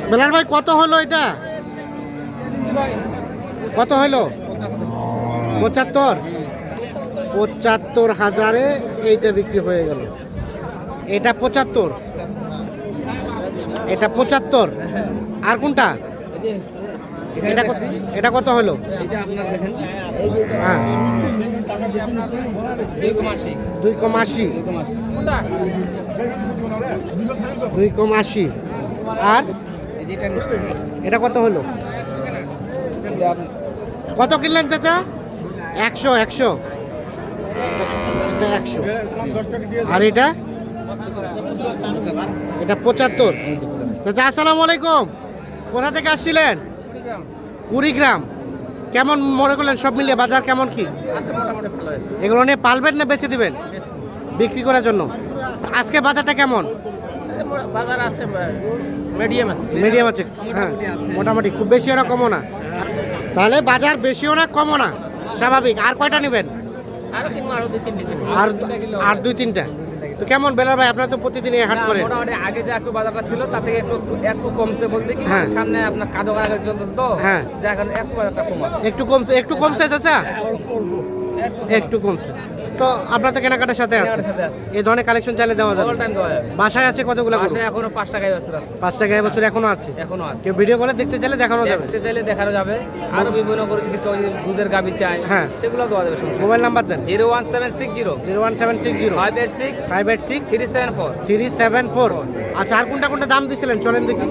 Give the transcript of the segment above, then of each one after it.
বেলাল ভাই কত হলো এটা? কত হলো? 75। 75,000-এ এইটা বিক্রি হয়ে গেল। এটা 75, এটা 75। আর কোনটা? এটা কত হলো? হ্যাঁ 2,80। 2,80। আর এটা কত হলো? কত কিনলেন চাচা? 100। 100। এটা 100। আর এটা 75। চাচা আসসালামু আলাইকুম। কোথা থেকে আসছিলেন? কুড়িগ্রাম। কেমন মনে করলেন সব মিলিয়ে বাজার কেমন কি? এগুলো নিয়ে পালবেন না বেচে দিবেন বিক্রি করার জন্য? আজকে বাজারটা কেমন? বাজার আছে মিডিয়াম আছে। হ্যাঁ মোটামুটি, খুব বেশিও না কমও না। তাহলে বাজার বেশিও না কমও না, স্বাভাবিক। আর কয়টা নেবেন? আর 2-3টা। তো কেমন বেলাল ভাই, আপনার তো প্রতিদিন এই হাট করেন। মোটামুটি আগে যে একটু বাজারটা ছিল তার থেকে একটু কমছে বলতে কি, হ্যাঁ। সামনে আপনার কাদো কাদা চলতেছে তো, হ্যাঁ। যার কারণে একটু বাজারটা কম আছে। একটু কমছে চাচা, একটু কমছে। তো আপনার তো কেনাকাটার সাথে আছে, এই ধরনের কালেকশন চাইলে দেওয়া যাবে। বাসায় আছে কতগুলো? এখনো 5 টাকায় যাচ্ছে। 5 টাকা এবছর এখনো আছে। এখনো আছে। কেউ ভিডিও কলে দেখতে চাইলে দেখানো যাবে। দেখতে চাইলে দেখানো যাবে। আরো বিভিন্ন করে যদি কেউ দুধের গাবি চায়, হ্যাঁ, সেগুলো দেওয়া যাবে। মোবাইল নাম্বার দেন। 01760 586 586 374 374। আচ্ছা, আর কোনটা কোনটা দাম দিছিলেন চলেন দেখি।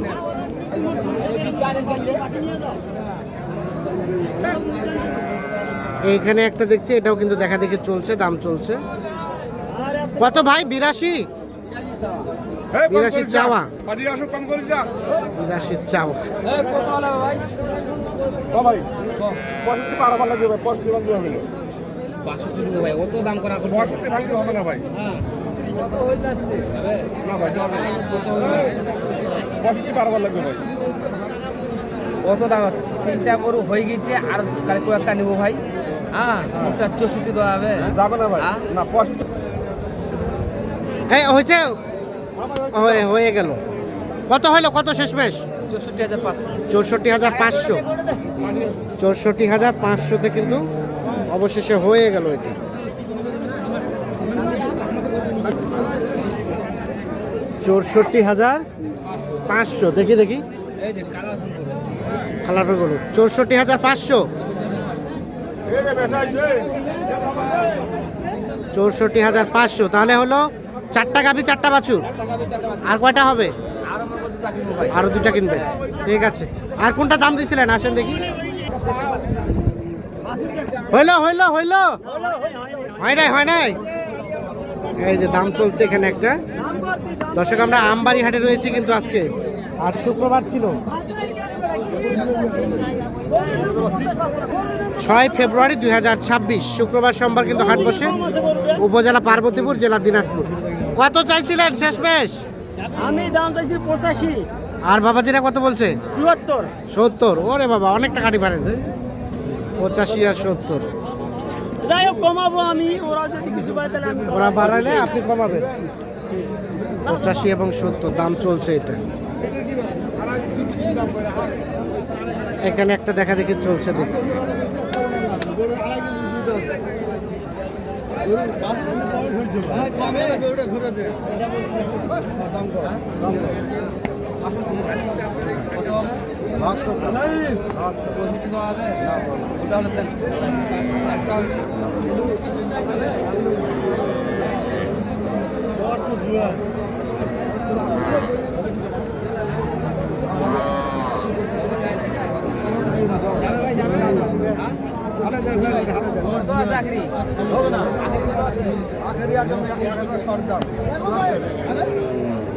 এইখানে একটা দেখছি, এটাও কিন্তু দেখা দেখি চলছে, দাম চলছে। কত ভাই? 82। 82 চাওয়া। 82 চাওয়া। কত হলো ভাই? ভাই 65 পার হবার লাগবে ভাই, 65 ভাঙতে হবে না। 62 দিব ভাই, অত দাম করা 65 ভাঙতে হবে না ভাই। হ্যাঁ কত হইল লাস্টে? না ভাই, 65 পার হবার লাগবে ভাই। কত দাম? 3টা গরু হয়ে গেছে, আর কাল কয়েকটা নিব ভাই। হ্যাঁ, ওটা 64 দেওয়া হবে। যাবে না ভাই, না 65। এই হয়েছে, হয়ে গেল। কত হইলো? কত শেষমেশ? 64,500। 64,500। 64,500-তে কিন্তু অবশেষে হয়ে গেল এটা। 64,500। দেখি দেখি এই যে কালার গরু। 64,500। 64,500। তাহলে হলো 4টা গাভী 4টা বাছুর। আর কয়টা হবে? আরো 2টা কিনবে। ঠিক আছে। আর কোনটা দাম দিছিলেন? আসেন দেখি। হইলো হইলো হইলো হয় নাই। এই যে দাম চলছে এখানে একটা। দর্শক, আমরা আমবাড়ি হাটে রয়েছি কিন্তু আজকে, আর শুক্রবার ছিল। 6 ফেব্রুয়ারি 2026 শুক্রবার সোমবার কিন্তু হাট বসে। উপজেলা পার্বতীপুর, জেলা দিনাজপুর। কত চাইছিলেন শেষমেশ? আমি দাম চাইছি 85। আর বাবাজিরা কত বলছে? 74। 70। ওরে বাবা, অনেকটা ডিফারেন্স। 85 আর 70। যাই হোক কমাবো আমি, ওরা যদি কিছু পায় তাহলে আমি ওরা বাড়ালে আপনি কমাবেন। 85 এবং 70 দাম চলছে এটা। এখানে একটা দেখা দেখি চলছে, দেখছি।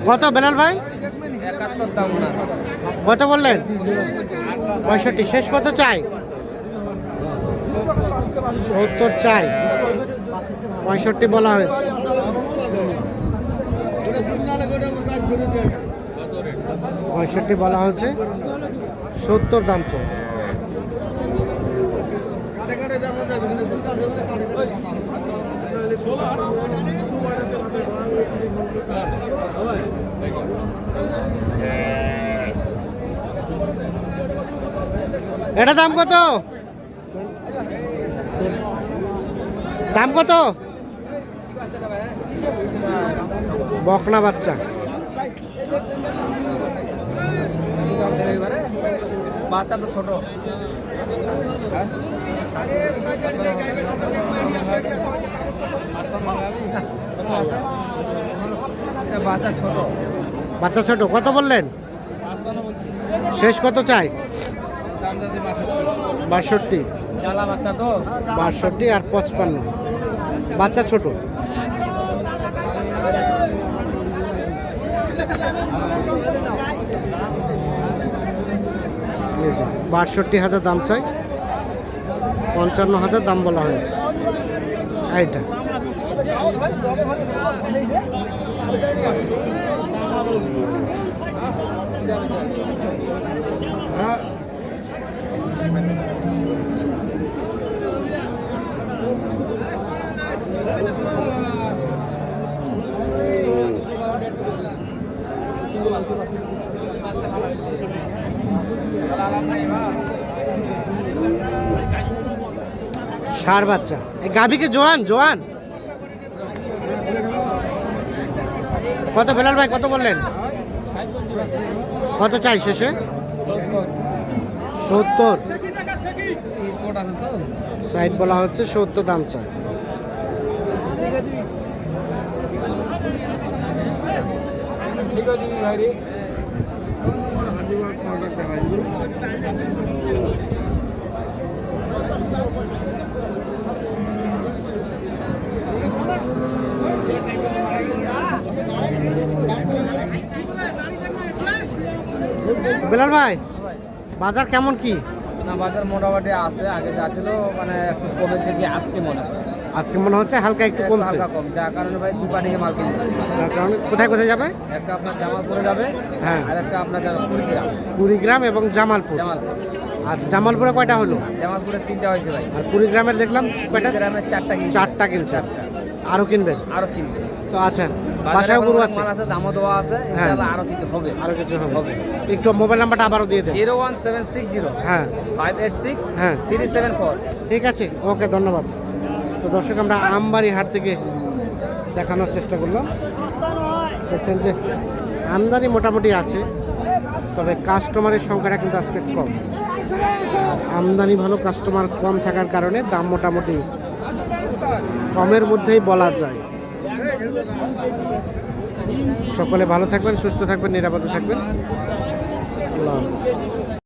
কত বেলাল ভাই? 71 দাম না। কত বললেন? 65। শেষ কত চাই? 70 চাই। 65 বলা হয়েছে। 65 বলা হয়েছে, 70 দাম তো। এটা দাম কত? দাম কত? বকনা বাচ্চা। বাচ্চা তো ছোট। বাচ্চা ছোট। বাচ্চা ছোট, কত বললেন? শেষ কত চাই? 62। জ্বালা বাচ্চা তো 62 আর 55। বাচ্চা ছোট। এই যে 62,000 দাম চাই, 55,000 দাম বলা হয়েছে। এইটা ষাঁড় বাচ্চা। এই গাভীকে জোয়ান জোয়ান কত? বেলাল ভাই কত বললেন? কত চাই শেষে? 70। সাইড বলা হচ্ছে 70 দাম চাই। বেলাল ভাই বাজার কেমন কি? না বাজার মোটামুটি আছে, আগে যা ছিল মানে একটু কমের থেকে আজকে মনে হয় আজকে মনে হচ্ছে হালকা একটু একটু কমছে। হালকা কম, যার কারণে ভাই দু পাটিকে মাল কিনতেছি। তার কারণে কোথায় কোথায় যাবে? একটা আপনার জামালপুরে যাবে, হ্যাঁ। আর একটা আপনার যাবে কুড়িগ্রাম। কুড়িগ্রাম এবং জামালপুর। জামালপুর আচ্ছা, জামালপুরে কয়টা হলো? জামালপুরে 3টা হয়েছে ভাই, আর কুড়িগ্রামের দেখলাম কয়টা? কুড়িগ্রামে 4টা কিনছে। 4টা কিনছে। আরো কিনবেন? আরো কিনবে। তো আচ্ছা, বাজারে বাসায় এখন গরু অনেক আছে? মাল আছে, দামও দেওয়া আছে, হ্যাঁ। ইনশাআল্লাহ আরো কিছু হবে। আরো কিছু হবে? হবে। একটু মোবাইল নাম্বারটা আবারও দিয়ে দেন। 01760 হ্যাঁ 586 হ্যাঁ 374। ঠিক আছে, ওকে, ধন্যবাদ। তো দর্শক, আমরা আমবাড়ি হাট থেকে দেখানোর চেষ্টা করলাম। দেখছেন যে আমদানি মোটামুটি আছে, তবে কাস্টমারের সংখ্যাটা কিন্তু আজকে কম। আমদানি ভালো, কাস্টমার কম থাকার কারণে দাম মোটামুটি কমের মধ্যেই বলা যায়। সকলে ভালো থাকবেন, সুস্থ থাকবেন, নিরাপদে থাকবেন। আল্লাহ হাফেজ।